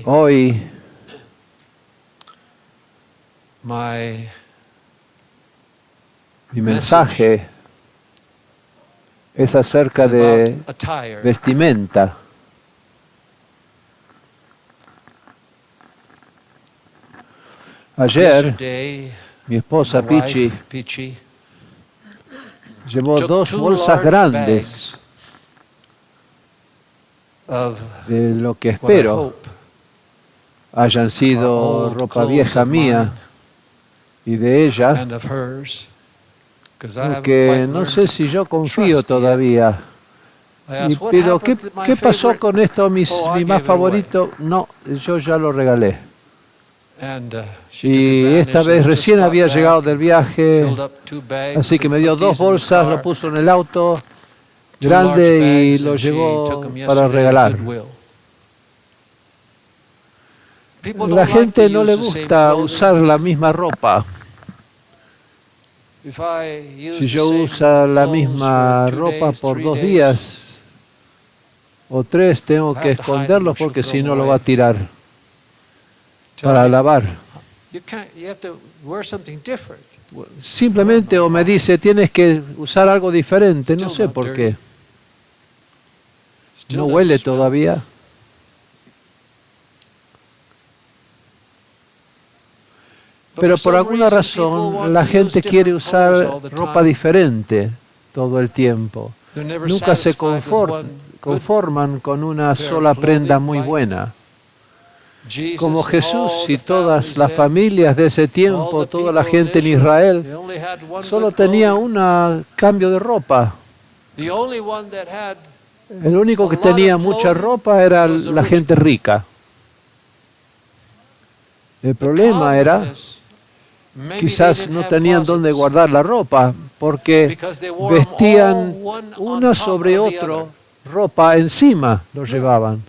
Hoy mi mensaje es acerca de vestimenta. Ayer, mi esposa Pichi llevó 2 bolsas grandes de lo que espero hayan sido ropa vieja mía y de ella, porque no sé si yo confío todavía. Y pido, ¿qué pasó con esto, mi más favorito? No, yo ya lo regalé. Y esta vez recién había llegado del viaje, así que me dio 2 bolsas, lo puso en el auto grande y lo llevó para regalar. La gente no le gusta usar la misma ropa. Si yo uso la misma ropa por 2 días o 3, tengo que esconderlos porque si no lo va a tirar para lavar. Simplemente o me dice, tienes que usar algo diferente, no sé por qué. No huele todavía. Pero por alguna razón la gente quiere usar ropa diferente todo el tiempo. Nunca se conforman con una sola prenda muy buena. Como Jesús y todas las familias de ese tiempo, toda la gente en Israel, solo tenía un cambio de ropa. El único que tenía mucha ropa era la gente rica. El problema era, quizás no tenían dónde guardar la ropa, porque vestían una sobre otro, ropa encima lo llevaban.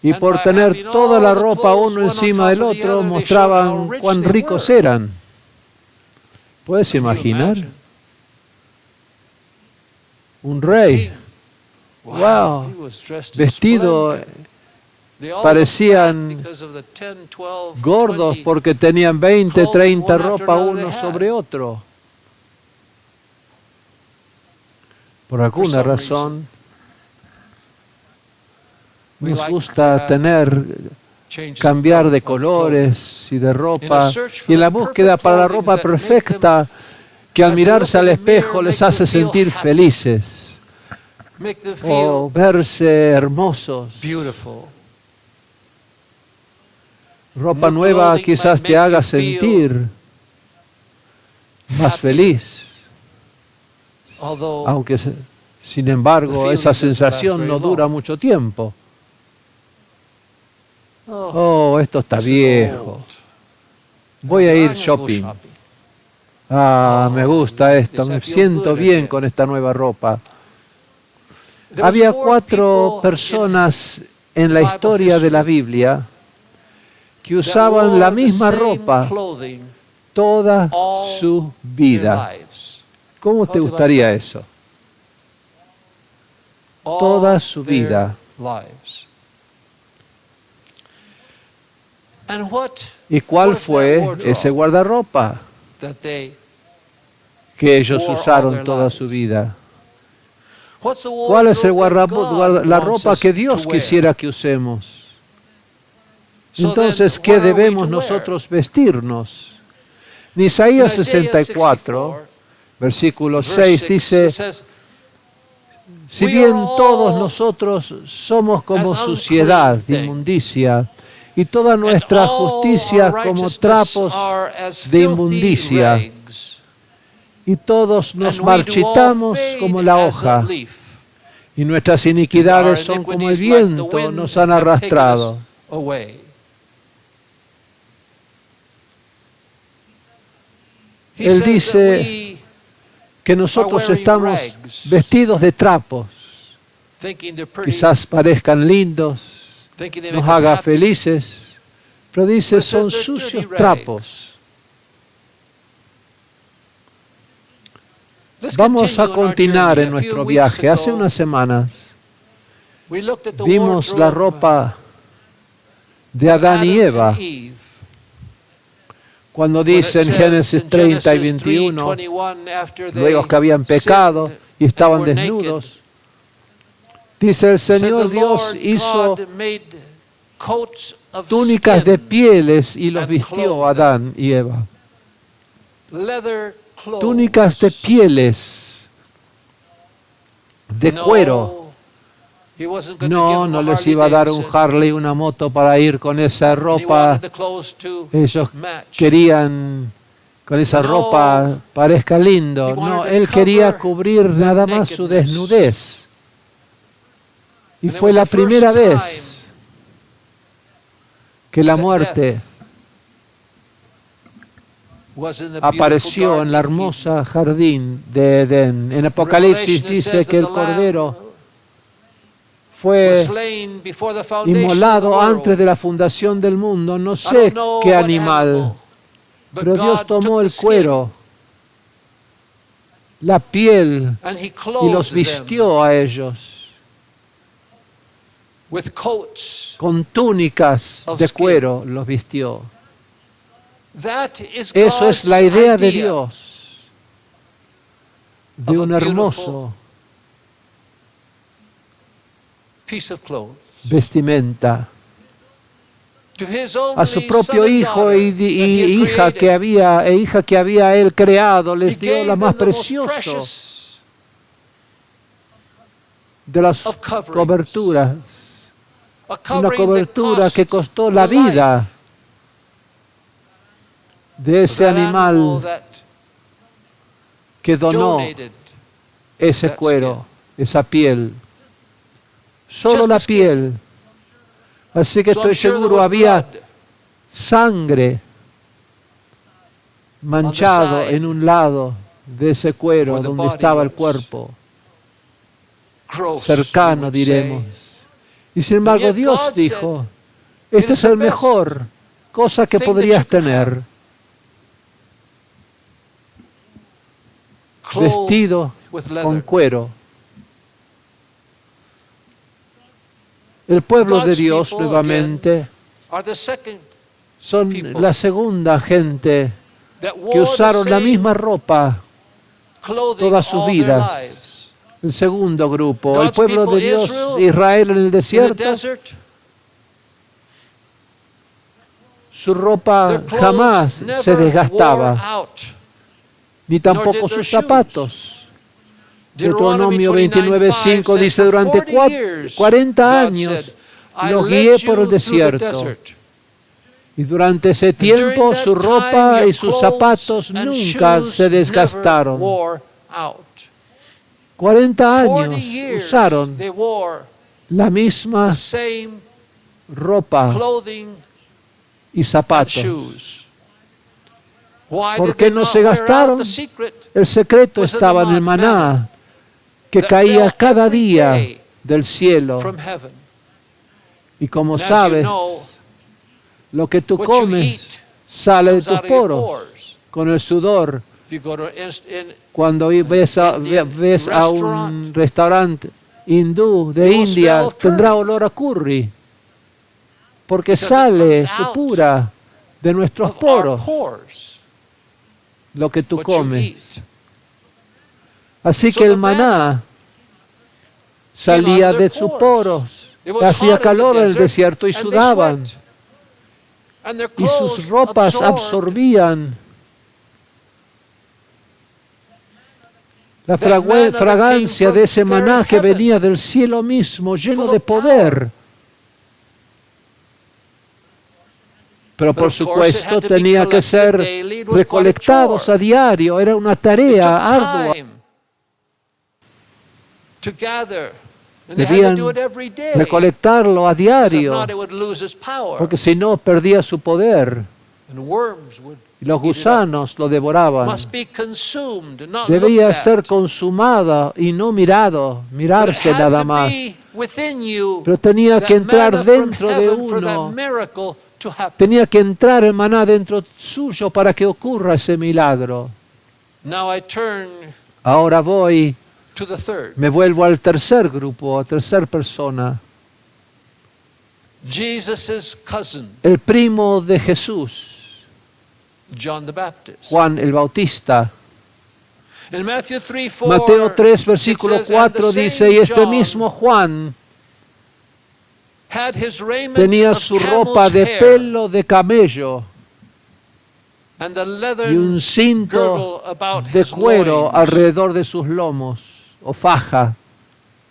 Y por tener toda la ropa uno encima del otro, mostraban cuán ricos eran. ¿Puedes imaginar? Un rey. ¡Wow! Vestido, parecían gordos porque tenían 20, 30 ropa uno sobre otro. Por alguna razón, nos gusta cambiar de colores y de ropa. Y en la búsqueda para la ropa perfecta, que al mirarse al espejo les hace sentir felices o verse hermosos. Ropa nueva quizás te haga sentir más feliz, aunque sin embargo esa sensación no dura mucho tiempo. Oh, esto está viejo. Voy a ir shopping. Me gusta esto, me siento bien con esta nueva ropa. Había 4 personas en la historia de la Biblia que usaban la misma ropa toda su vida. ¿Cómo te gustaría eso? Toda su vida. ¿Y cuál fue ese guardarropa que ellos usaron toda su vida? ¿Cuál es la ropa que Dios quisiera que usemos? Entonces, ¿qué debemos nosotros vestirnos? En Isaías 64, versículo 6 dice, si bien todos nosotros somos como suciedad, inmundicia, y toda nuestra justicia como trapos de inmundicia, y todos nos marchitamos como la hoja, y nuestras iniquidades son como el viento, nos han arrastrado. Él dice que nosotros estamos vestidos de trapos, quizás parezcan lindos, nos haga felices, pero dice son sucios trapos. Vamos a continuar en nuestro viaje. Hace unas semanas Vimos la ropa de Adán y Eva. Cuando dice en Génesis 30 y 21, luego que habían pecado y estaban desnudos, dice el Señor Dios hizo túnicas de pieles y los vistió a Adán y Eva. Túnicas de pieles, de cuero. No les iba a dar un Harley, una moto para ir con esa ropa. Ellos querían con esa ropa parezca lindo. No, él quería cubrir nada más su desnudez. Y fue la primera vez que la muerte apareció en la hermosa jardín de Edén. En Apocalipsis dice que el Cordero fue inmolado antes de la fundación del mundo. No sé qué animal, pero Dios tomó el cuero, la piel, y los vistió a ellos con túnicas de cuero, los vistió. Eso es la idea de Dios, de un hermoso vestimenta. A su propio hijo e hija que había él creado, les dio la más preciosa de las coberturas. Una cobertura que costó la vida de ese animal que donó ese cuero, esa piel. Solo la piel. Así que estoy seguro había sangre manchado en un lado de ese cuero donde estaba el cuerpo. Cercano, diremos. Y sin embargo Dios dijo, este es el mejor cosa que podrías tener. Vestido con cuero. El pueblo de Dios nuevamente son la segunda gente que usaron la misma ropa todas sus vidas. El segundo grupo, el pueblo de Dios, Israel en el desierto, su ropa jamás se desgastaba, ni tampoco sus zapatos. Deuteronomio 29:5 dice, durante 40 años los guié por el desierto. Y durante ese tiempo su ropa y sus zapatos nunca se desgastaron. 40 años usaron la misma ropa y zapatos. ¿Por qué no se gastaron? El secreto estaba en el maná que caía cada día del cielo. Y como sabes, lo que tú comes sale de tus poros con el sudor. Cuando ves a un restaurante hindú de India, tendrá olor a curry, porque sale, supura de nuestros poros lo que tú comes. Así que el maná salía de sus poros. Hacía calor en el desierto y sudaban. Y sus ropas absorbían la fragancia de ese maná que venía del cielo mismo, lleno de poder. Pero por supuesto tenía que ser recolectados a diario. Era una tarea ardua. Debían recolectarlo a diario, porque si no perdía su poder. Y los gusanos lo devoraban. Debía ser consumado y no mirarse nada más. Pero tenía que entrar dentro de uno. Tenía que entrar el maná dentro suyo para que ocurra ese milagro. Ahora voy to the third. Me vuelvo al tercer grupo, a tercer persona. Jesus' cousin, El primo de Jesús, John the Baptist. Juan el Bautista. In Matthew 3:4, Mateo 3, versículo it says, "And the 4 same dice, y este John mismo Juan had his raiment tenía of su camel's ropa de hair, pelo de camello and the y leathern un cinto girdle about de his cuero loins." alrededor de sus lomos, o faja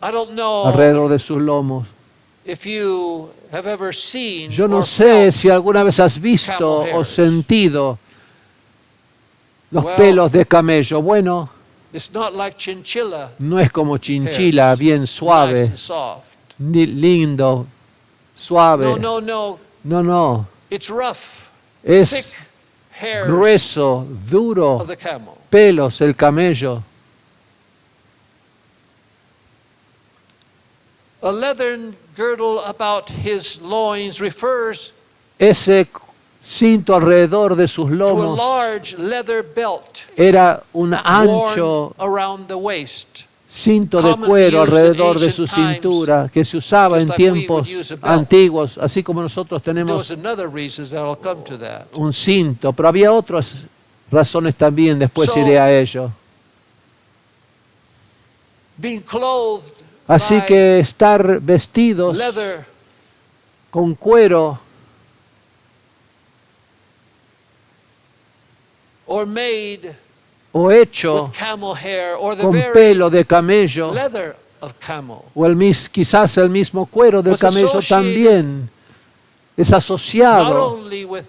I don't know alrededor de sus lomos. if you have ever seen Yo no or sé felt si alguna vez has visto camel o hairs. sentido los Well, pelos de camello. Bueno, It's not like chinchilla no es como chinchila, hairs, bien nice suave, and soft. lindo, suave. No. No, no, It's rough, es thick hairs grueso, duro, of the camel. pelos el camello. A leathern girdle about his loins refers Ese cinto alrededor de sus to a lomos large leather belt era un ancho worn around the waist. cinto de cuero alrededor de su cintura que se usaba en tiempos antiguos, así como nosotros There tenemos was another reason that I'll come to that. un cinto, pero había otras razones también, después So, iré a ello. Being clothed Así by que estar vestidos leather con cuero or made o hecho with camel hair or the con very pelo de camello leather of camel o quizás el mismo cuero del was camello associated también es not asociado only with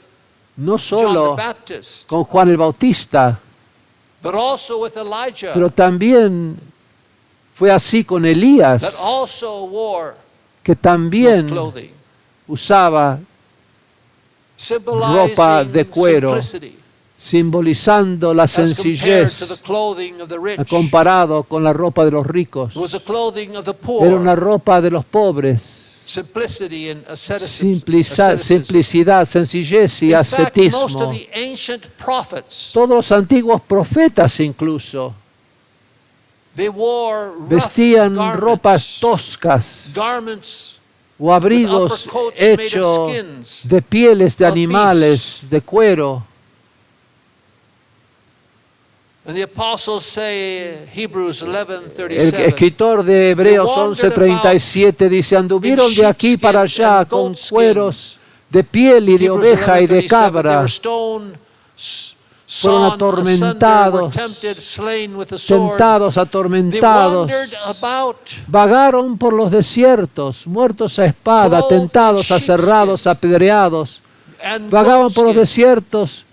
no John solo the Baptist con Juan el Bautista, but also with Elijah pero también fue así con Elías, that also wore que rough también clothing usaba symbolizing ropa de cuero, simplicity simbolizando la as compared to the sencillez clothing of the rich. comparado con la ropa de los ricos. It was the clothing of the Era una poor. ropa de los pobres, Simplicity and asceticism. simplicidad, sencillez y In fact, most ascetismo. of the ancient prophets, Todos los antiguos profetas incluso they wore rough vestían ropas garments, toscas garments o abrigos with upper coats made of hechos skins de pieles de of animales, de cuero. And the apostles say, Hebrews El 11:37, escritor de Hebreos 11:37 dice, anduvieron de aquí para allá con cueros de piel y de Hebrews oveja y de 11:37, they cabra. were stoned, Fueron sawn atormentados, asunder, were tempted, slain with the sword. Tentados, They atormentados, wandered about vagaron por los desiertos, muertos a espada, Clothed in tentados, sheepskin. aserrados, apedreados. and Vagaban por los goatskin, desiertos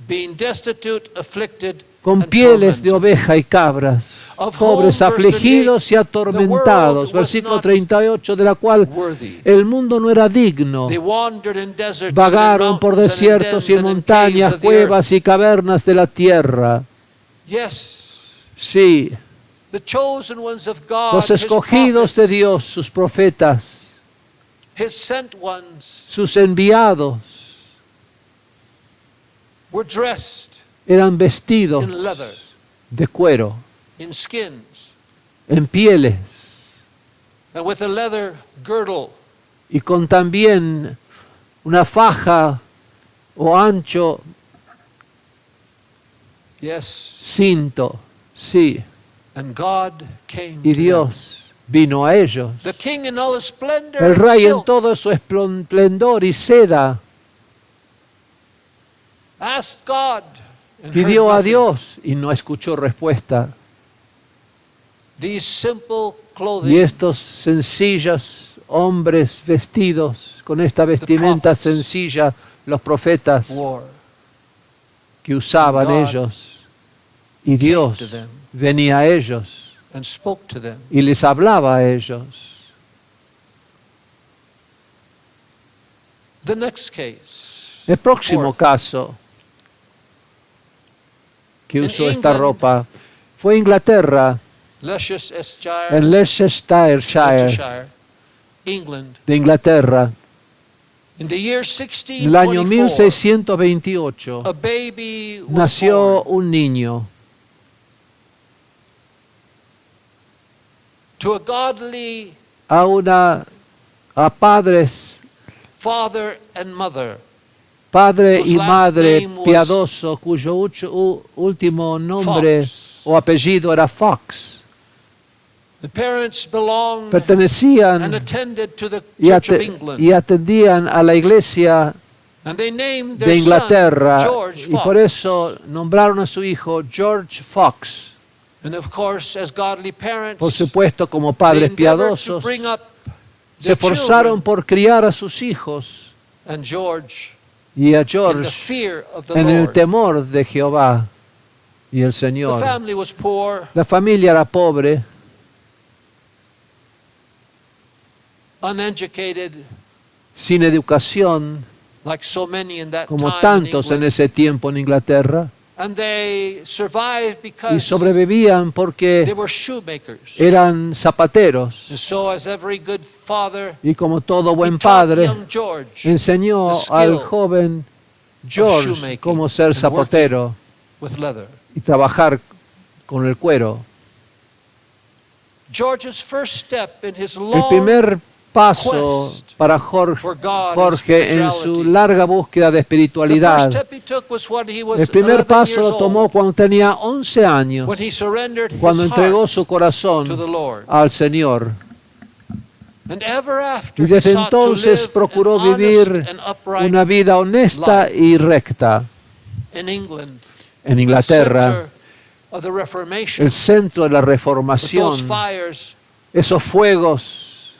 being destitute, afflicted, con and pieles de tormented. oveja y cabras, Of pobres, whom, verse afligidos y 38, atormentados. the world was Versículo not 38, de la cual worthy. el mundo no era digno. They wandered in deserts and in Vagaron por mountains and in desiertos y en dens and in montañas, caves of the earth. cuevas y cavernas de la tierra. Yes, Sí, the chosen ones of God, los his escogidos de prophets, Dios, sus profetas, his sent ones, sus enviados, were dressed eran vestidos in leather, de cuero, in skins, en pieles and with a leather girdle y con también una faja o ancho Yes. cinto. Sí, And God came y to them. Dios vino a ellos. The king in all his splendor El and rey en silk todo su esplendor y seda asked God and pidió heard a nothing. Dios y no escuchó respuesta. These simple Y clothing estos sencillos hombres vestidos con esta vestimenta prophets sencilla, los profetas wore que usaban God ellos, y Dios to them. venía a ellos and spoke to them. y les hablaba a ellos. The next case. El próximo Fourth. caso que In usó esta England, ropa fue Inglaterra, Leicestershire, en Leicestershire, Leicestershire, England. de Inglaterra, In the year en el año 1624, 1628, a baby was nació born. un niño. to a godly a padres, father and mother. padre whose y last madre name was piadoso cuyo último nombre Fox. o apellido era Fox. The parents belonged and Pertenecían attended to the y, Church of England. y atendían a la iglesia And they named de their Inglaterra son George y Fox. por eso nombraron a su hijo George Fox. And of course, as godly parents, Por supuesto, como they padres endeavored to piadosos, bring up se their esforzaron children por criar a sus hijos and George y a in the George fear of the en el Lord. temor de Jehová y el The Señor. family was poor, La familia era pobre, uneducated, sin educación, like so many in that como time in tantos en England. ese tiempo en Inglaterra, And they survived y because sobrevivían they porque were shoemakers. eran zapateros. And so, as every good father, Y como todo he buen taught padre, young George enseñó the skill al joven George shoemaking cómo ser and zapatero with leather. y trabajar con el cuero. George's first step in his El long primer paso quest para for Jorge, God and Jorge en su spirituality. larga búsqueda de The first espiritualidad, step he took was when he was el primer 11 paso years lo tomó old, cuando tenía 11 años, when he surrendered cuando his entregó heart su to the corazón Lord. al Señor. And ever after, Y he desde sought to entonces live procuró an vivir honest and upright una vida honesta life y recta. in England, En Inglaterra, center of the Reformation. el centro de la But those reformación, fires esos fuegos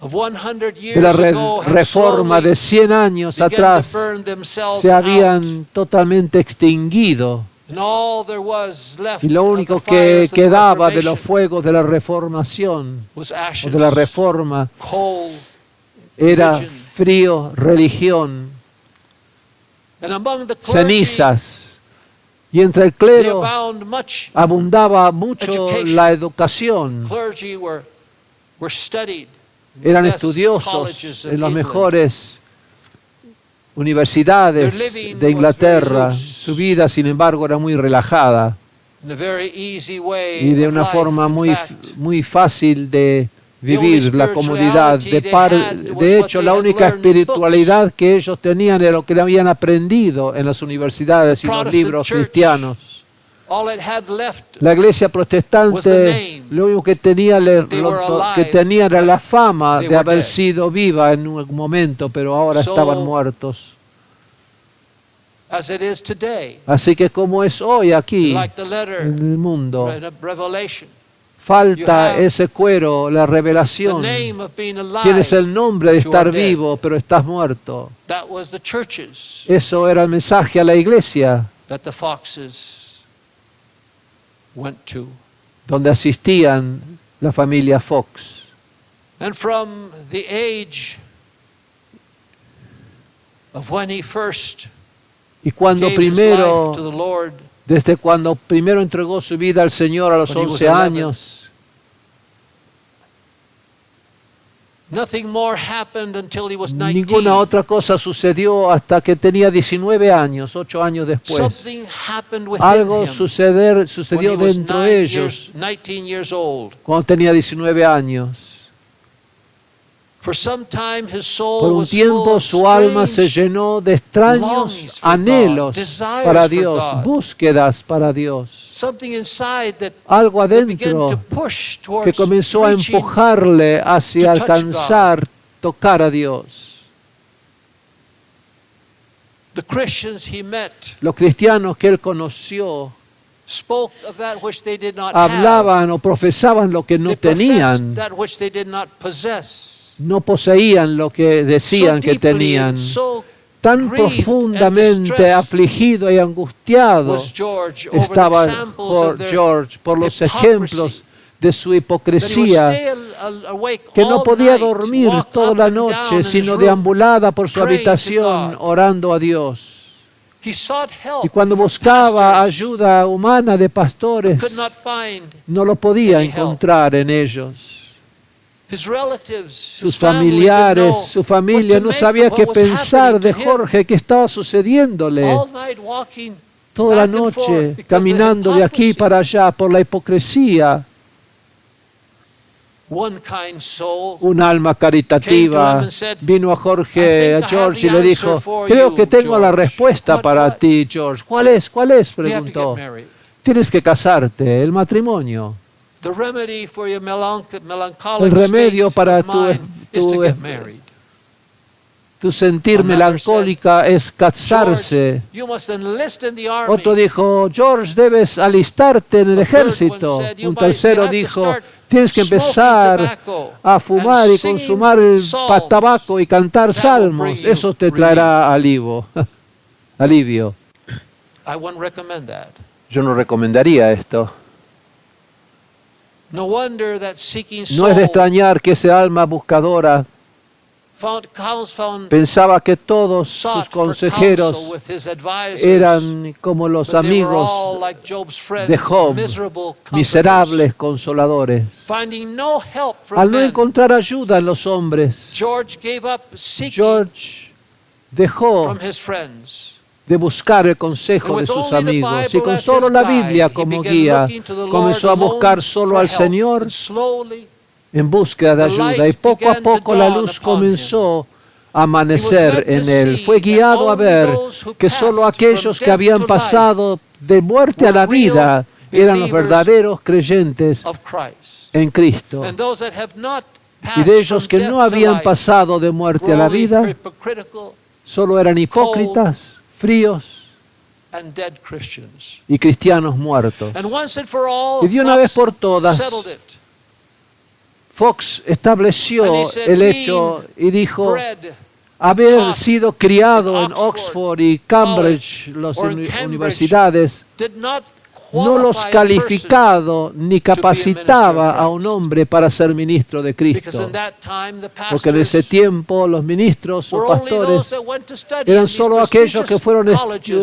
of 100 years de la ago had reforma slowly de 100 años began to atrás burn themselves se out. habían totalmente extinguido. And all there was left Y lo of único the que fires of the quedaba de los Reformation fuegos de la reformación was o ashes, de la reforma coal, era religion. frío, religión, and among the clergy, cenizas. Y entre el they clero abound much. abundaba mucho education. la educación. Clergy were studied in Eran the best colleges estudiosos of en las England. mejores Their universidades living de was Inglaterra. very loose. Su vida, sin embargo, era muy relajada In a very easy way y de of una life. forma In muy, fact, muy fácil de vivir la comodidad. spirituality they had was De what hecho, they la had única learned in espiritualidad que ellos tenían era lo que habían aprendido en las universidades y los Protestant libros church, cristianos. all it had left La iglesia was the protestante name. lo único que tenía, They were que alive, tenía era la fama they de were haber dead. sido viva en un momento, pero ahora So, estaban muertos. as it is today, Así que como es hoy aquí like the letter en el mundo, in Revelation, falta you have ese cuero, la the revelación. name of being alive. Tienes el nombre de but you are estar dead. vivo, pero estás muerto. That was the churches Eso era el mensaje a la iglesia, that the Foxes went to. donde asistían la familia Fox. And from the age of when he first Y cuando gave his life primero, to the Lord, desde cuando primero entregó su vida al Señor a los When he was 11 11. años, nothing more happened until he was 19. ninguna otra cosa sucedió hasta que tenía 19 años, 8 años después. Something happened within Algo him sucedió when he was dentro de ellos 19 years old. cuando tenía 19 años. For some time his soul Por un was full tiempo of su alma se strange llenó de extraños longings for anhelos God, desires para for Dios, God. búsquedas para Dios. something inside that Algo began to adentro push towards que comenzó a reaching empujarle hacia to touch alcanzar, tocar a Dios. the Christians he met. Los cristianos que él conoció Spoke of that which they did not have. hablaban o profesaban lo que no They professed tenían, that which they did not possess. no poseían lo que decían So que deeply and tenían. so Tan grieved and profundamente distressed afligido y angustiado was George over the estaba examples of their George por los hypocrisy, ejemplos de su that he would hipocresía, stay awake que no all podía night, dormir walk toda up la and down noche, in sino his room, deambulada por su praying to habitación, God. orando a Dios. He sought help Y cuando from buscaba pastors, ayuda humana de pastores, could not find no lo podía any help. encontrar en ellos. his relatives, Sus his family familiares, didn't know su familia what to no make sabía of qué what was pensar happening de to him. Jorge, qué estaba sucediéndole. All night walking Toda la back and forth noche because of the caminando de aquí hypocrisy. para allá por la hipocresía. one kind soul un alma caritativa, vino a George y le dijo, creo que tengo la respuesta para ti, George. ¿Cuál es? ¿Cuál es? You have to get Preguntó. married. Tienes que casarte, el matrimonio. The remedy for your El melancholic remedio state para of mind is to tu get married. sentir melancólica es casarse. George, you must enlist in the army. Otro dijo, George, debes alistarte en el The third one ejército. said, you Un might- tercero you have to dijo, start tienes que smoking empezar tobacco a fumar and y singing consumar el psalms. tabaco y cantar That will salmos. bring you Eso te traerá alivio. I wouldn't recommend that. Yo no recomendaría esto. No wonder that seeking No es de soul extrañar que ese alma buscadora found pensaba que todos sus sought for consejeros counsel with his advisors, eran como los but they were all amigos like Job's friends, de Job, miserable comforters, miserables consoladores. finding no help from Al no men. encontrar ayuda en los hombres, George gave up seeking George dejó from his friends. de buscar el consejo de sus amigos y con solo la Biblia como guía comenzó a buscar solo al Señor en búsqueda de ayuda y poco a poco la luz comenzó a amanecer en él. Fue guiado a ver que solo aquellos que habían pasado de muerte a la vida eran los verdaderos creyentes en Cristo. Y de ellos que no habían pasado de muerte a la vida, solo eran hipócritas, fríos y cristianos muertos. Y de una vez por todas, Fox estableció el hecho y dijo, haber sido criado en Oxford y Cambridge, las universidades, no los calificado ni capacitaba a un hombre para ser ministro de Cristo. Porque en ese tiempo los ministros o pastores eran solo aquellos que fueron a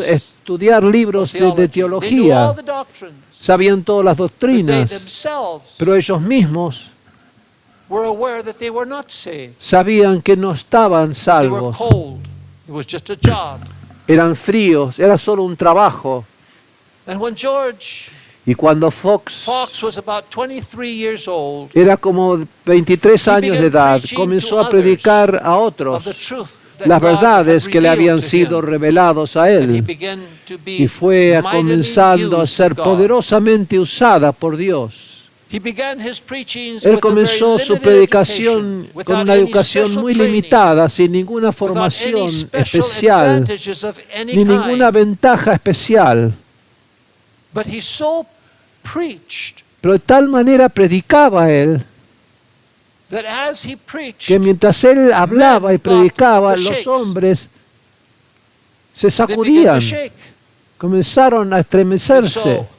estudiar libros de teología, sabían todas las doctrinas, pero ellos mismos sabían que no estaban salvos. Eran fríos, era solo un trabajo. Y cuando Fox era como 23 años de edad, comenzó a predicar a otros las verdades que le habían sido revelados a él. Y fue comenzando a ser poderosamente usada por Dios. Él comenzó su predicación con una educación muy limitada, sin ninguna formación especial, ni ninguna ventaja especial. Pero de tal manera predicaba él, que mientras él hablaba y predicaba, los hombres se sacudían, comenzaron a estremecerse.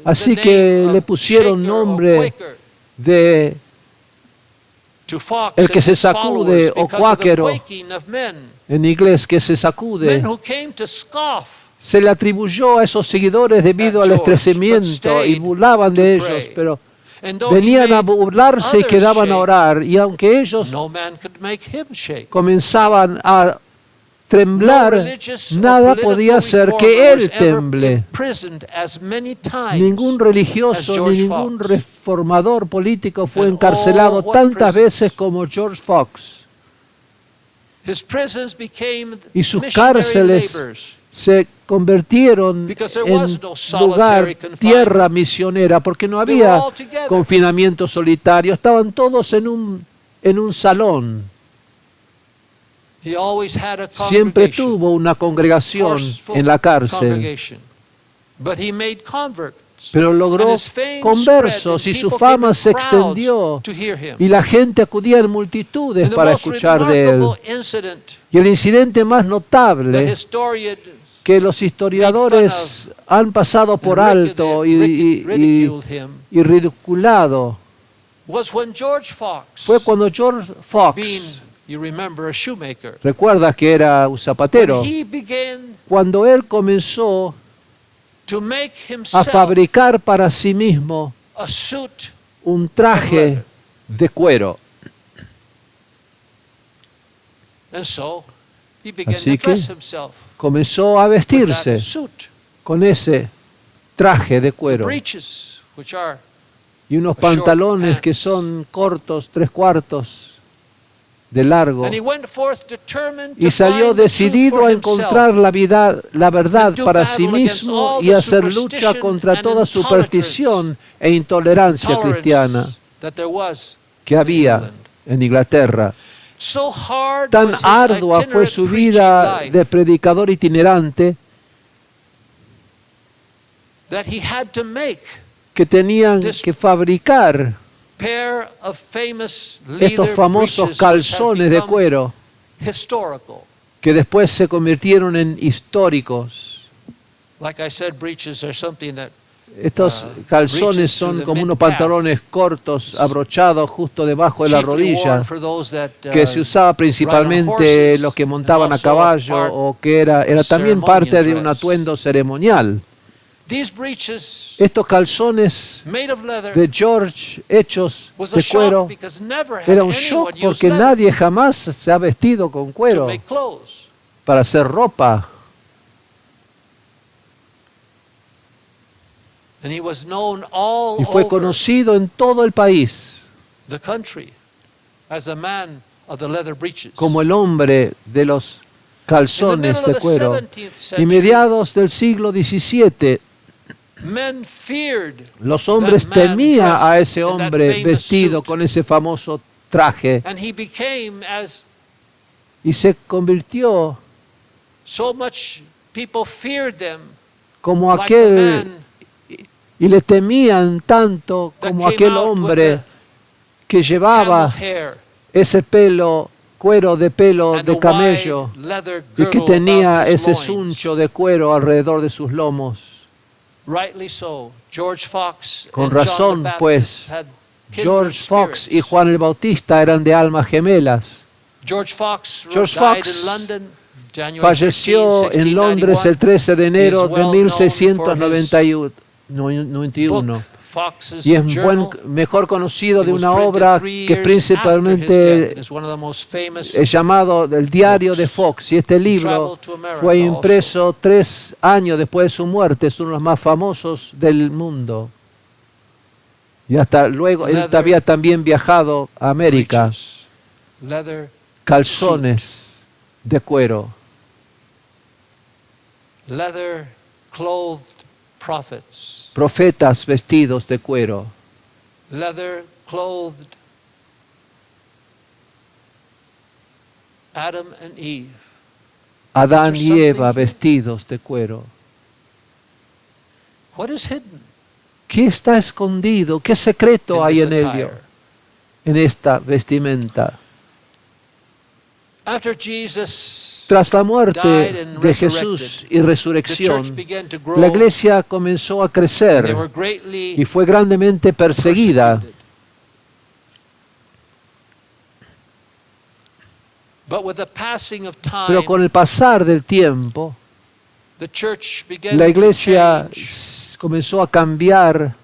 Así que le pusieron nombre de el que se sacude o cuáquero, en inglés, que se sacude. Se le atribuyó a esos seguidores debido al estremeimiento y burlaban de ellos, pero venían a burlarse y quedaban a orar. Y aunque ellos comenzaban a temblar, nada podía hacer que él temble. Ningún religioso ni ningún reformador político fue encarcelado tantas veces como George Fox. Y sus cárceles se convirtieron en lugar, tierra misionera, porque no había confinamiento solitario, estaban todos en un salón. Siempre tuvo una congregación en la cárcel, pero logró conversos y su fama se extendió y la gente acudía en multitudes para escuchar de él. Y el incidente más notable que los historiadores han pasado por alto y ridiculado fue cuando George Fox, recuerda que era un zapatero, cuando él comenzó a fabricar para sí mismo un traje de cuero. Así que comenzó a vestirse con ese traje de cuero, which are y unos short pantalones que pants. son cortos, 3/4 de largo. And he went forth determined to Y salió find the truth decidido for a himself. encontrar la verdad And do para sí battle against mismo all y the hacer lucha superstition contra and toda superstición e intolerancia cristiana Tolerance that there was que in había England. en Inglaterra. So hard Tan was his ardua fue itinerant su preaching vida life de predicador itinerante that he had to make que tenían This que fabricar pair of famous estos leather famosos breeches which had calzones de become cuero historical. que después se convirtieron en históricos. Like I said, breeches are something that Estos calzones reaches to son the como unos mid-calf. pantalones cortos, abrochados justo debajo de la chiefly worn rodilla, for those that, que se usaba principalmente horses los que montaban a and also caballo part o que era también parte de un ceremonial dress. atuendo ceremonial. these breeches Estos calzones made of leather de George hechos was a de shock cuero because never had era un anyone shock used porque leather nadie jamás se ha vestido con to cuero make clothes. para hacer ropa. And he was known all Y fue over conocido en todo el país the country as a man of the leather breeches. como el hombre de los In the calzones middle de of the cuero. 17th Y century, mediados del siglo XVII, men feared los hombres that man temían a dressed ese in that hombre famous vestido suit. con ese famoso traje And he became, as y se convirtió so much people feared them, como like the aquel man y le temían tanto that como came aquel out with hombre the que camel llevaba hair ese cuero de pelo and de a camello wide leather y que girdle tenía about his ese loins. suncho de cuero alrededor de sus lomos. Rightly so. George Fox Con and John the razón, Baptist pues, had kindred George Fox y spirits. Juan el Bautista eran de almas gemelas. George Fox George died Fox in London, January falleció 13, en Londres el 1691. 13 de enero He is de well known for 1691 book, Fox's y es Journal. mejor conocido It de was una printed obra 3 que years after his death. principalmente It is one of the most famous es llamado El Diario de Fox, y este libro traveled to America fue impreso 3 años después de su muerte. Es uno de los más famosos del mundo. Y hasta luego, él Leather había también viajado a América. breeches, leather Calzones de cuero, leather clothed prophets, profetas vestidos de cuero, leather clothed Adam and Eve. Adán Is y there Eva something here? vestidos de cuero. What is hidden ¿Qué está escondido? ¿Qué secreto in hay this en ello, attire? en esta vestimenta? After Jesus Tras la died muerte and de resurrected, Jesús y the resurrección, church began to grow. la iglesia comenzó a They crecer were greatly y fue grandemente perseguida. persecuted. But with the passing of time, Pero con el pasar del tiempo, the church began la to iglesia change. comenzó a cambiar.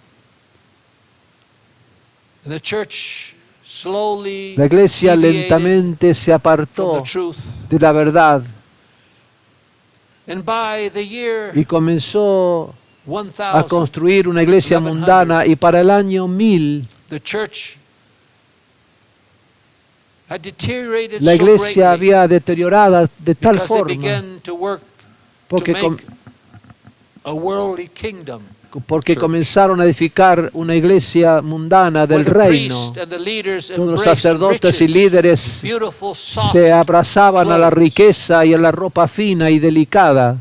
And the church slowly La iglesia deviated lentamente se from apartó the truth. de la verdad And by the year y comenzó a 1000, construir una iglesia 1100, mundana, y para el año 1000 the church had deteriorated la so iglesia greatly había deteriorado de tal because they forma began to work porque, to make a worldly kingdom. porque church. comenzaron a edificar una iglesia mundana del Where the reino. priests and the leaders Todos los embraced sacerdotes y riches, líderes beautiful, soft se abrazaban a la clothes. riqueza y a la ropa fina y delicada.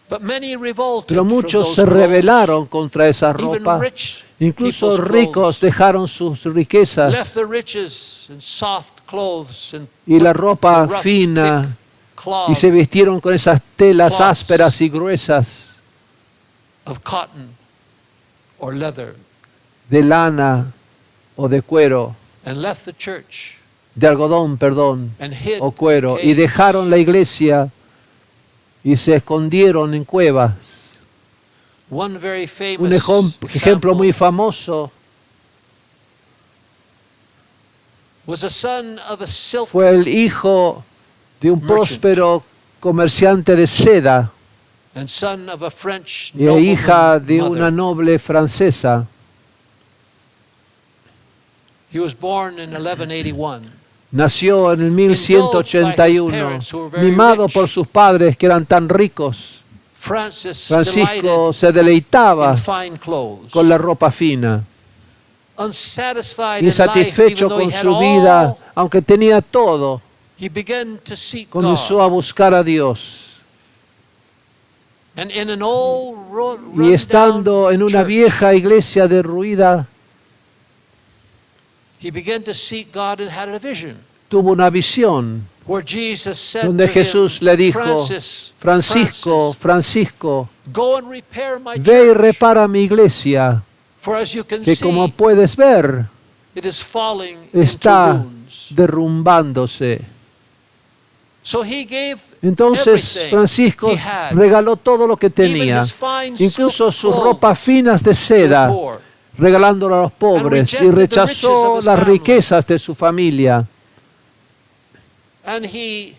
But many revolted Pero from muchos those se clothes. rebelaron contra esa Even ropa. rich Incluso people's ricos clothes dejaron sus riquezas left the riches and soft clothes and y la put ropa the rough, fina thick cloths y se vistieron con esas telas cloths ásperas y gruesas of cotton or leather de lana o de cuero, and left the church de algodón, perdón, and hid o cuero, in y caves. dejaron la iglesia y se escondieron en cuevas. One very famous Un ejemplo muy example famoso was a son of a silk fue el hijo de un Merchant. próspero comerciante de seda and son of a French y hija nobleman de una mother. noble francesa. He was born in 1181. Nació en el 1181, mimado por sus padres que eran tan ricos. Francisco Francisco se deleitaba in fine clothes. con la ropa fina, Unsatisfied in life, insatisfecho even though he con had su vida, all, aunque tenía todo, he began to seek comenzó God. a buscar a Dios. And in an old Y estando en una church, vieja iglesia derruida, he began to seek God and had a vision tuvo una visión where Jesus said donde to Jesús him, le dijo: Francis, Francisco, go and repair my ve y church, repara mi iglesia, for as you can que see, como puedes ver, it is falling está into ruins. derrumbándose. So he gave Entonces everything Francisco he had, regaló todo lo que even tenía, his fine incluso silk sus clothes, ropas finas de to the seda, poor. regalándolo a los pobres, y rechazó las riquezas de su familia. And he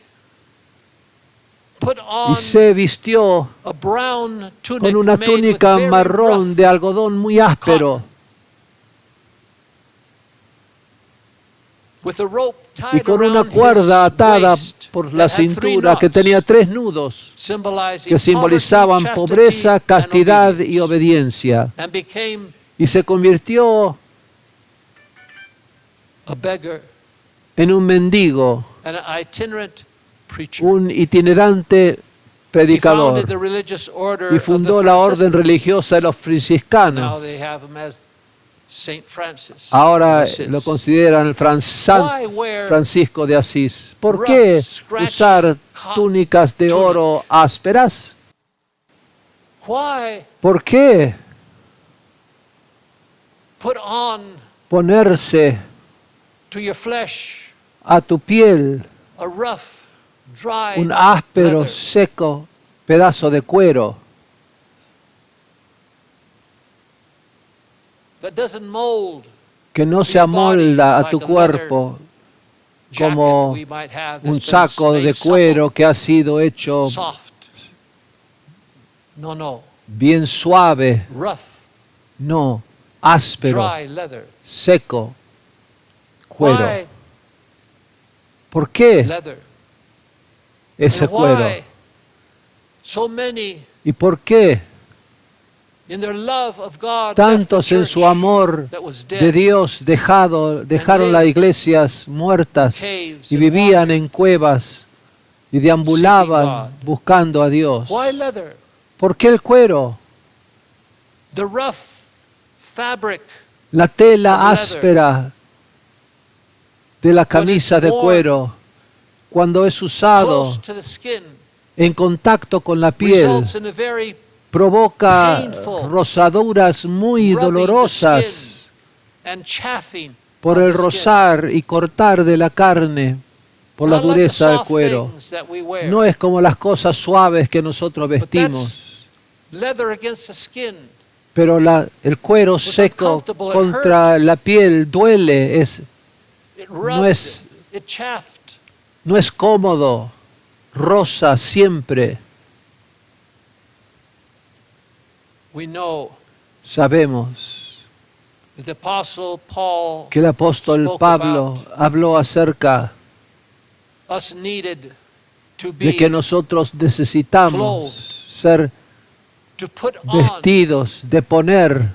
put on Y se vistió a brown tunic con una made with túnica very marrón rough de algodón muy áspero, cotton, with a rope y tied con una around cuerda his atada waist por la that had three cintura que knots, tenía 3 nudos, symbolizing que simbolizaban poverty, pobreza, chastity, castidad and y obediencia. and became Y se convirtió a beggar en un mendigo, and an itinerant preacher. un itinerante He predicador, founded the religious order y of the fundó la orden Franciscans. religiosa de los Now franciscanos. they have him as Saint Francis. Ahora of Assisi. lo consideran San Why wear Francisco de Asís. ¿Por rough, qué scratchy usar cotton túnicas de oro ásperas? Why ¿Por qué put on ponerse to your flesh a tu piel a rough, dry un áspero, leather seco pedazo de cuero that doesn't mold que no to se your body amolda a like tu a leather cuerpo jacket como we might have that's un been saco made de cuero que ha sido hecho soft? No, bien suave? rough, No, áspero, dry leather. seco, cuero. Why ¿Por qué leather? ese And cuero? why so many ¿Y por qué in their love of God tantos left the en church su amor that was de dead, Dios dejaron las iglesias muertas caves y and vivían wandering, en cuevas y deambulaban God? buscando a Dios? Why leather? ¿Por qué el cuero? The rough fabric La of tela leather, áspera de la camisa de worn, cuero, cuando es usado close to the skin, en contacto con la piel, results in a very provoca painful rosaduras muy rubbing the dolorosas and chafing por of el the skin. rozar y cortar de la carne, por la Not like the dureza del soft cuero. things that we wear, No es como las cosas suaves que nosotros but vestimos, leather against the skin. pero el cuero seco uncomfortable, it contra la piel duele, It No rubbed, es- it chafed. no es cómodo, rosa siempre. We know Sabemos that the Apostle Paul, que el apóstol spoke Pablo habló acerca us needed to de que be, nosotros necesitamos ser to put on vestidos, de poner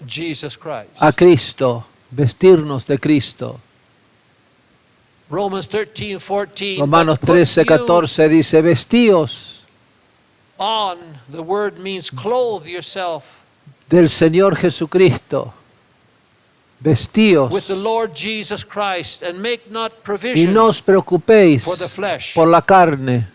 Jesus Christ. a Cristo, vestirnos de Cristo. Romans 13:14. Romanos but put 13:14 dice, vestíos you on, the word means clothe yourself del Señor Jesucristo, vestíos, with the Lord Jesus Christ, and make not y provision no os preocupéis for the flesh por la carne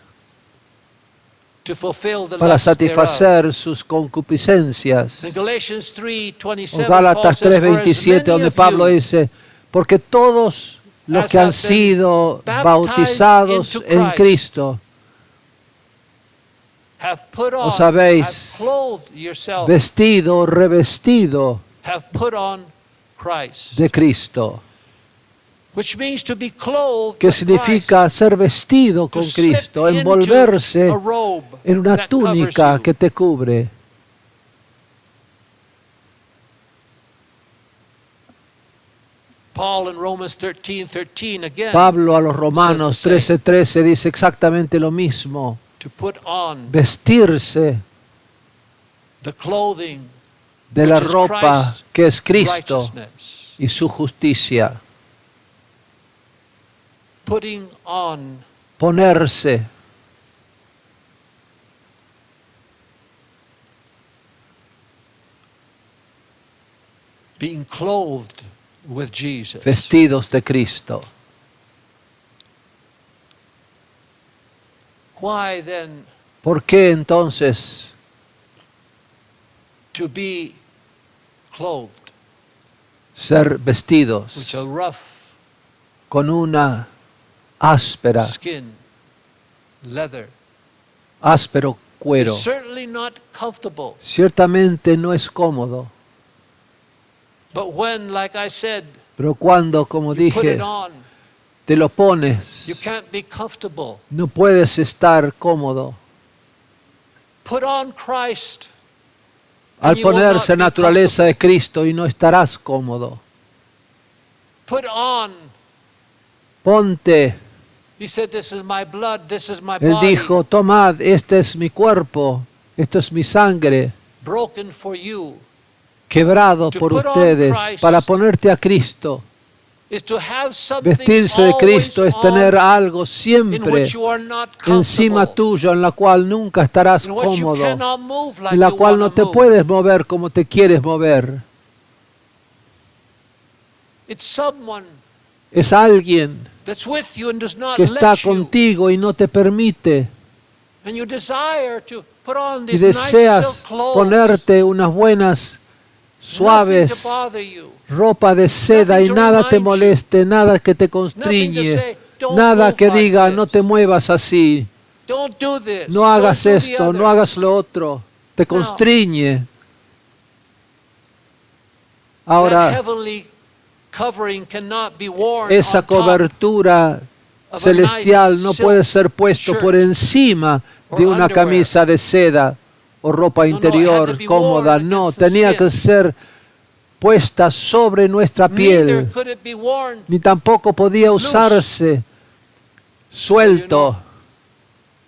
to fulfill the para lusts thereof. satisfacer sus concupiscencias. In Galatians O 3:27, Gálatas Paul says, "For as 3:27, many donde of Pablo you dice, porque todos los as que han have been sido baptized bautizados into en Christ Cristo, have put on, os habéis have clothed yourself, revestido have put on Christ." de Cristo. which means to be clothed que with significa Christ, ser vestido to con slip Cristo, into envolverse a robe en una that covers túnica you. que te cubre. Paul in Romans 13:13 again, Pablo a los Romanos says the same. 13:13 dice exactamente lo mismo. To put on Vestirse the clothing de la which is ropa Christ's que es Cristo righteousness. y su justicia. Putting on Ponerse, being clothed with Jesus. vestidos de Cristo. Why then ¿Por qué entonces to be clothed ser vestidos with a rough con una áspera, skin, leather? áspero cuero? It's certainly not comfortable. Ciertamente no es cómodo, But when, like I said, pero cuando, como you put dije, it on, te lo you pones, can't be comfortable. no puedes estar cómodo. Put on Christ. Al and you will not ponerse be naturaleza de Cristo y no estarás cómodo. Put on. Ponte, He said, "This is my blood. This is my Él body, dijo, tomad, este es mi cuerpo, esto es mi sangre, broken for you." quebrado To por put on ustedes, Christ para ponerte a Cristo. Is to have something Vestirse de Cristo es always tener on algo in siempre which you are not encima comfortable, tuyo, en la cual nunca estarás in which you cómodo, cannot move like en la you cual no wanna te move. puedes mover como te quieres mover. It's someone Es alguien that's with you and does not que está let you. contigo y no te permite, And you desire to put on y these nice silk deseas clothes, ponerte unas buenas, nothing suaves to bother you, ropa de seda y Nothing to nada te remind you. moleste, nada que te nothing to constriñe, say, "Don't nada move que like diga this. no te muevas así, Don't do this. no hagas Don't do the esto, other." no hagas lo otro, te constriñe. That Ahora, heavenly covering cannot be worn esa on top cobertura of a celestial nice no silk puede ser puesto shirt por encima de or una underwear. camisa de seda o ropa No, it had interior to be cómoda. worn No, against the tenía que skin. ser puesta sobre nuestra Neither piel, could it be worn. ni tampoco podía usarse suelto,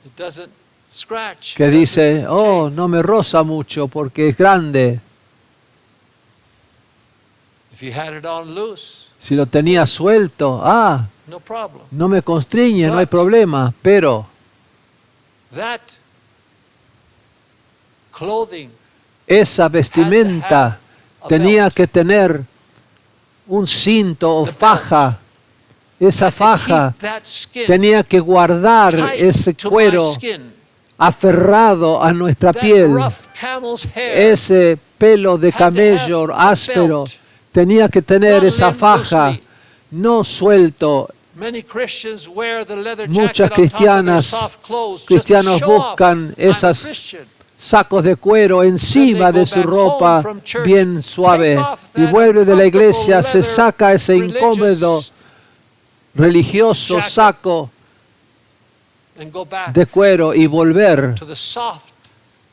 It doesn't scratch. que it dice, doesn't oh, chafe. no me roza mucho porque es grande. If you had it on loose, Si lo tenía suelto, no problem. no me constriñe, no hay But- problema, pero That clothing esa vestimenta a tenía belt. que tener un cinto o The belt. faja. Esa had to faja keep that skin tenía que guardar tight ese to my cuero skin. aferrado a nuestra That piel. rough camel's hair Ese pelo de had to have camello a áspero belt. tenía que tener Not esa limb faja, loosely. no suelto. Many Christians wear the leather Muchas jacket on top of their cristianas, soft clothes just to cristianos show off, buscan "I'm a esas Christian." sacos de cuero encima de su ropa bien suave y vuelve de la iglesia, se saca ese incómodo religioso jacket saco And go back de cuero y volver to the soft,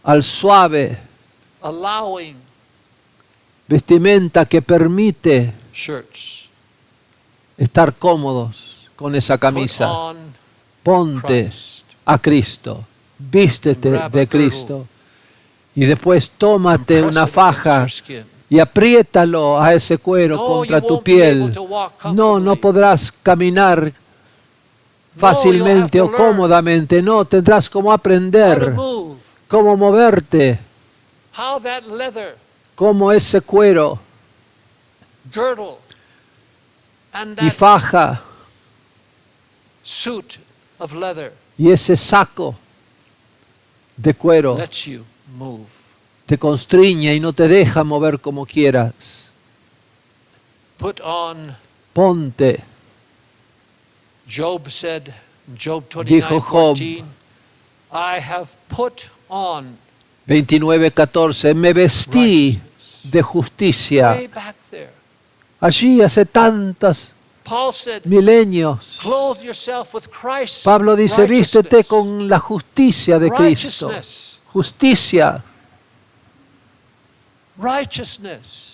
al suave allowing vestimenta que permite shirts. estar cómodos con esa Put camisa. on Ponte Christ. a Cristo, vístete Grab a de girdle. Cristo y después tómate Press una it faja against your skin. y apriétalo a ese cuero No, contra you tu won't be able piel. to walk No, no comfortably. podrás caminar fácilmente you'll o have to learn cómodamente. No, tendrás cómo How to aprender, move, cómo moverte, how that leather cómo ese cuero girdle and y that faja suit of leather y ese saco de cuero lets you move. te constriñe y no te deja mover como quieras. Put on, Ponte, Job said, Job Dijo Job, 29:14, I have put on 29:14, me vestí righteousness. de justicia. Way back there. Allí hace tantos Paul said, milenios. clothe yourself with Christ's Pablo dice, vístete righteousness. con la justicia de Cristo. Righteousness. Justicia, Righteousness.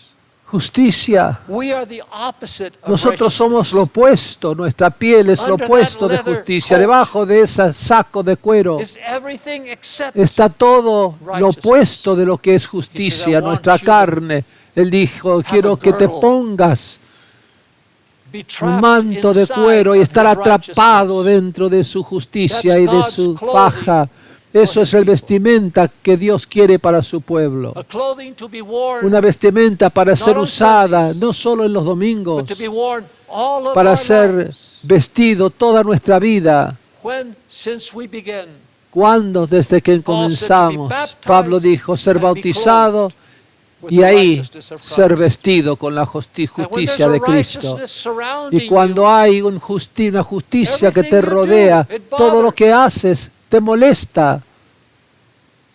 justicia. We are the opposite of Nosotros somos lo righteousness. opuesto, nuestra piel es lo Under opuesto that de leather justicia. coat Debajo de ese saco de cuero Is everything except está todo lo righteousness. opuesto de lo que es He said, justicia, "I want nuestra you to carne. Él dijo, quiero que te girdle, pongas be un trapped manto de inside cuero y of estar his atrapado righteousness." dentro de su justicia That's y de God's su clothing faja. for Eso his es el people. vestimenta que Dios quiere para su pueblo. A clothing to be worn, Una vestimenta para Not ser on usada Sundays, no solo en los domingos, but to be worn all of para our ser lives. vestido toda nuestra vida. When, since we began, Cuando desde que comenzamos, Pablo dijo, ser bautizado with y the ahí righteousness of ser Christ. vestido con la And when there's justicia a de Cristo. righteousness surrounding Y cuando you, hay una justicia que te Everything you rodea, do, it todo lo bothers. que haces te molesta,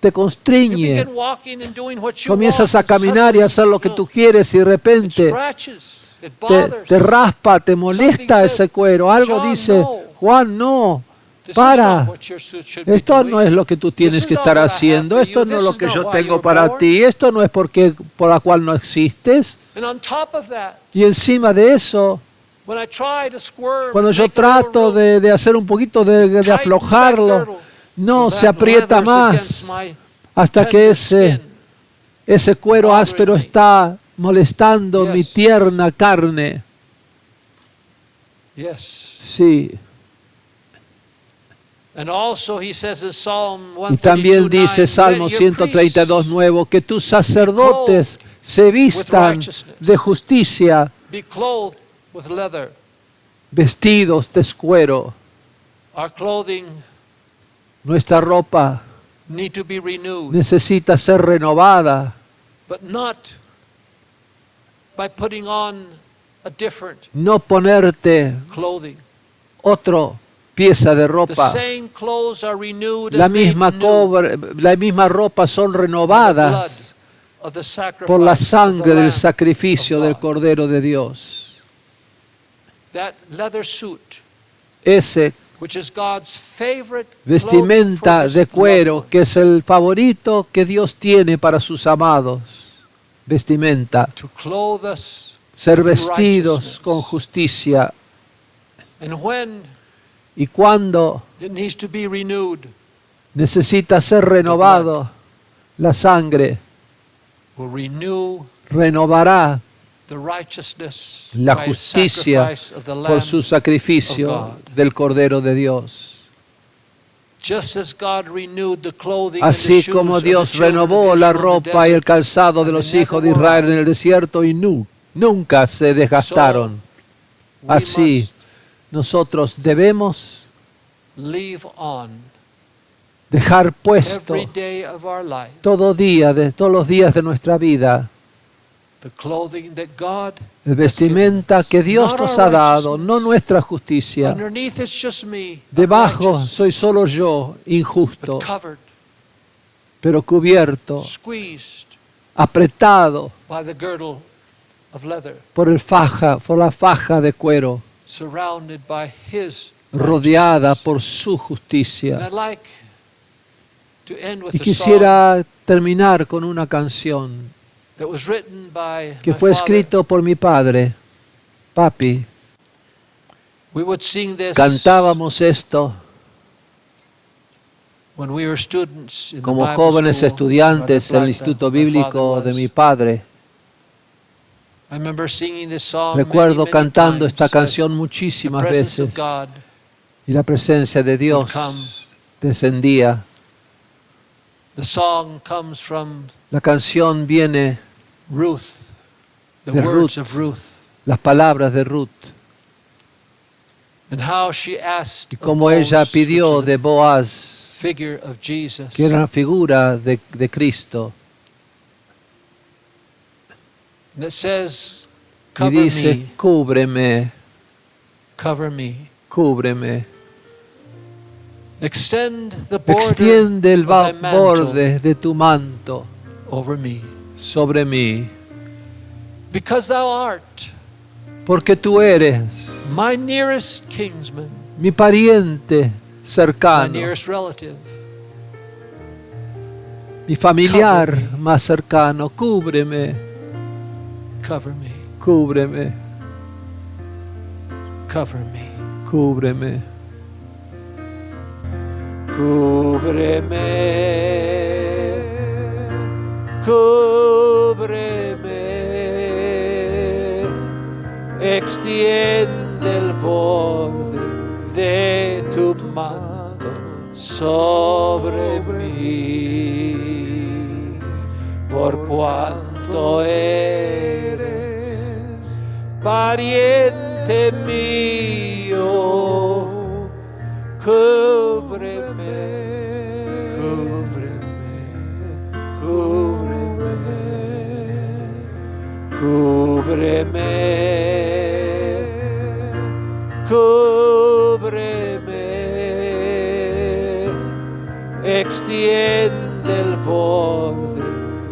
te you constriñe. begin walking and doing what you Comienzas a want, and caminar y a hacer lo que tú quieres y de it repente scratches, it te bothers. raspa, te molesta Something ese says, cuero. Algo "John, dice, no. Juan, no, This is para. not what your suit should be Esto doing. no es lo que tú tienes This que is not estar what I have haciendo. for Esto you. no es This lo is que not yo why you tengo were para born." ti. Esto no es por la cual no existes. And on top of that, Y encima de eso, when I try to squirm, cuando yo make a little trato room, de hacer un poquito de tightens that aflojarlo, girdle, no, so se that aprieta leather's against más my hasta que tender ese skin. cuero bothering áspero me. está molestando mi Yes. tierna carne. Yes. Sí. And also he says in Psalm Y también 132:9, dice Salmo "Let your 132 priests nuevo, que tus sacerdotes se vistan righteousness. de justicia, be clothed with leather." vestidos de cuero. Our clothing Nuestra ropa need to be renewed, necesita ser renovada, but not by putting on a different no ponerte clothing. otra pieza de The ropa. same clothes are renewed La and made misma, new la misma ropa son by the blood renovadas of the sacrifice por la of the sangre del Lamb sacrificio of del God. Cordero de Dios. That leather suit, Ese which is God's favorite vestimenta clothing for his de cuero, loved que es el favorito que Dios tiene para sus amados. Vestimenta, ones, to clothe us ser with vestidos righteousness. con justicia. And when Y cuando it needs to be renewed, necesita ser renovado, la sangre will renew renovará the righteousness la by justicia sacrifice of the por Lamb. su sacrificio of God. del Cordero de Dios. Just as God renewed the clothing and the Así shoes como of the Dios children of renovó la Israel in the ropa y el desert, calzado de and los they hijos de never Israel wore en el desierto y nunca se desgastaron. we Así must nosotros debemos leave on dejar puesto every day of our life todos los días de nuestra vida the clothing that God el vestimenta que Dios Not nos our ha dado, righteousness. no nuestra justicia. underneath it's just me Debajo unrighteous, soy solo yo, injusto, but covered, pero cubierto, squeezed apretado by the girdle of leather, por la faja de cuero, surrounded by His rodeada righteousness. por su And justicia. I'd like to end with Y a song quisiera terminar con una canción that was written by que my fue father. escrito por mi padre, papi. We would sing this Cantábamos esto when we were students in the como Bible jóvenes school, estudiantes en el Brother Instituto Plata, my Bíblico father de was. mi padre. I remember singing this song Recuerdo many cantando times esta as canción the muchísimas presence veces of God y la presencia de Dios would come. descendía. The song comes from La canción viene, Ruth, the De words Ruth. of Ruth, las palabras de Ruth, and how she asked y of como ella Boaz, pidió which is de the Boaz, figure of Jesus. que era una figura de Cristo, And it says, y cover dice, me, cúbreme, cover me. cúbreme. Extend the border Extiende el of thy mantle borde de tu manto over me. sobre mí, Because thou art porque tú eres my nearest kinsman, mi pariente my cercano, nearest relative. mi familiar más cercano. Cúbreme, Cover me, cúbreme, cover me. cúbreme. Cúbreme, cúbreme, extiende el borde de tu manto sobre mí, por cuanto eres pariente mío. Cúbreme, cúbreme, cúbreme, cúbreme, cúbreme, extiende el borde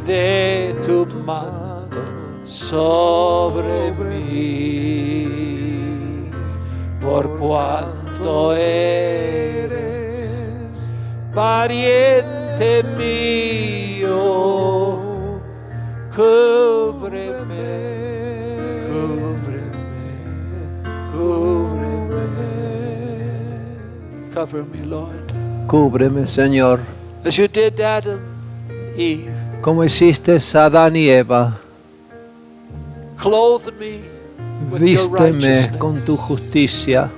de tu manto sobre mí, por cuanto eres pariente mío. Cúbreme, cúbreme, cúbreme. Cover me, Lord, Cúbreme, Señor, as you did Adam, Eve. como hiciste a Adán y Eva. Clothe me with your Vísteme righteousness. con tu justicia,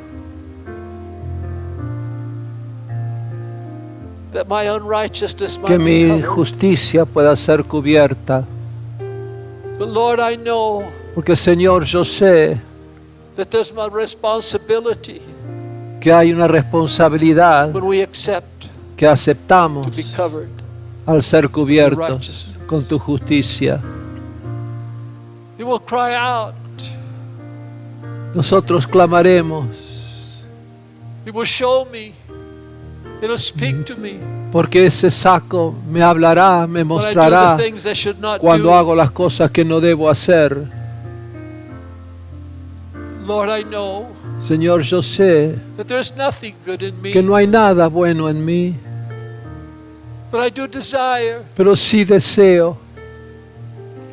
That my unrighteousness que might mi be covered. justicia pueda ser cubierta. But Lord, I know Porque, Señor, yo sé that there's my responsibility que hay una responsabilidad when we accept que aceptamos to be covered. al ser cubiertos righteousness. con tu justicia. We will cry out. Nosotros clamaremos, He will show me. It'll speak to me porque ese saco me hablará, me when I do mostrará the things I should not cuando do. hago las cosas que no debo hacer. Lord, I know Señor, yo sé that there's nothing good in me, que no hay nada bueno en mí, but I do desire pero sí deseo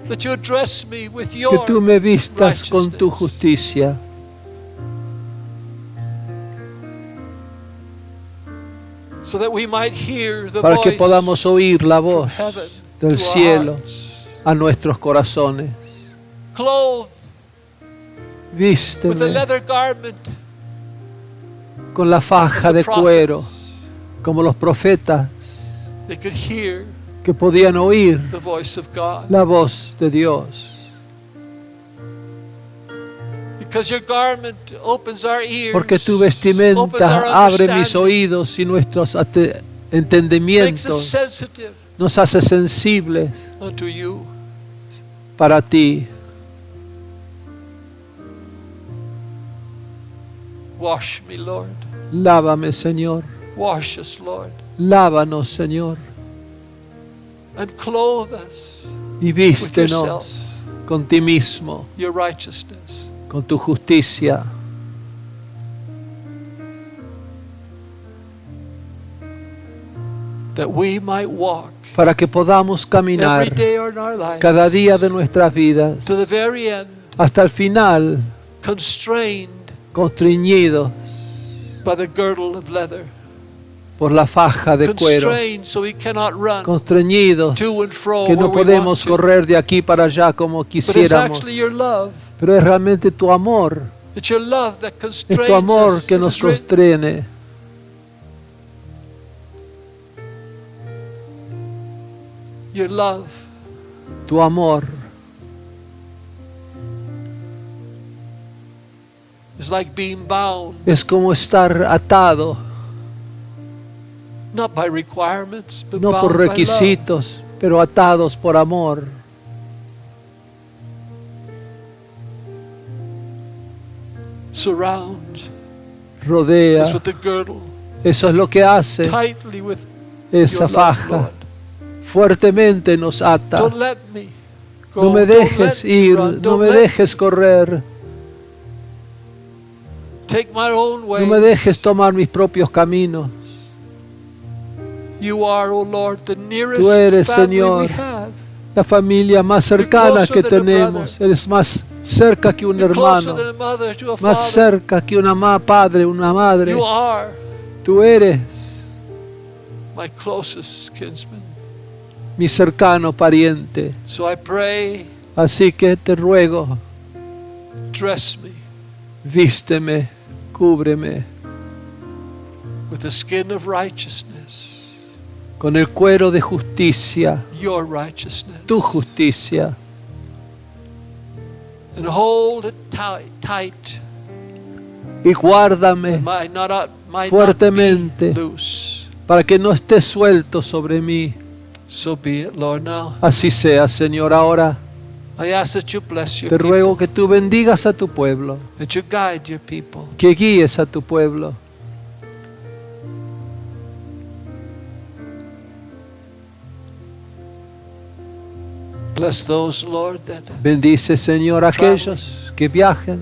that you address me with que your tú me vistas con tu righteousness. justicia, so that we might hear the para que voice podamos oír la from voz heaven del to our cielo hearts. a nuestros corazones. Clothed with a Vísteme leather garment con la as faja the de cuero, prophets. como los profetas They could hear que podían oír the voice of God. la voz de Dios. Because your garment opens our ears, Porque tu opens vestimenta our abre mis understanding, oídos y nuestros makes us entendimientos, sensitive nos hace sensibles unto you. para ti. Wash me, Lord. Lávame, Señor. Wash us, Lord. Lávanos, Señor. And clothe us, Y vístenos con ti mismo, your righteousness. con tu justicia, That we might walk para que podamos every caminar day in our life cada día de nuestras vidas to the very end, hasta el final, constrained constreñidos by the girdle of leather. por la faja de cuero, Constrained so we cannot run constreñidos to and fro que where no we want podemos to. correr de aquí para allá como But it's quisiéramos, actually your love. pero es realmente tu amor, It's your love that es constrains tu amor us. que It nos is written, constrene. your love Tu amor is like being bound, es como estar atado, not by requirements, but no bound por by love. requisitos, pero atados por amor. Surround Rodea, us with the girdle, eso es lo que hace tightly with esa your love, faja, Lord. fuertemente nos ata. Don't let me go. No me Don't dejes let me ir, run. no Don't me let dejes correr. take my own No me ways. dejes tomar mis propios caminos. You are, O Lord, the nearest Tú eres, family Señor, we have. la familia más cercana que closer than a tenemos. Eres más cerca que un You're closer hermano, than a mother to a más father. cerca que una padre, una madre. You are Tú eres my closest kinsman. mi cercano pariente. So I pray, Así que te ruego, dress me vísteme, cúbreme with the skin of righteousness, con el cuero de justicia, your righteousness, tu justicia, and hold it tight, y guárdame might not fuertemente be loose. para que no esté suelto sobre mí. So be it, Lord. Now Así sea, Señor. Ahora I ask that you bless your te ruego people, que tú bendigas a tu pueblo, that you guide your people. que guíes a tu pueblo. Bless those, Lord, that Bendice, Señor, a aquellos que viajen.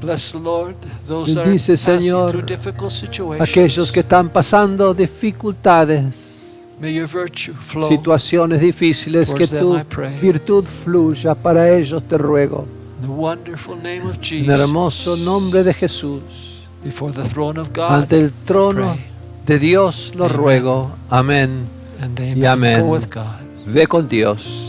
bless, Lord, those that are Bendice, passing Señor, through difficult situations. aquellos que están pasando dificultades, May your virtue flow. situaciones difíciles, que towards them, tu I pray. virtud fluya para ellos, te ruego. In the wonderful name of En el hermoso Jesus, nombre de Jesús, before the throne of God, ante el trono pray. de Dios lo Amen. ruego. Amén. And y amen. amén. Go with God. Ve con Dios.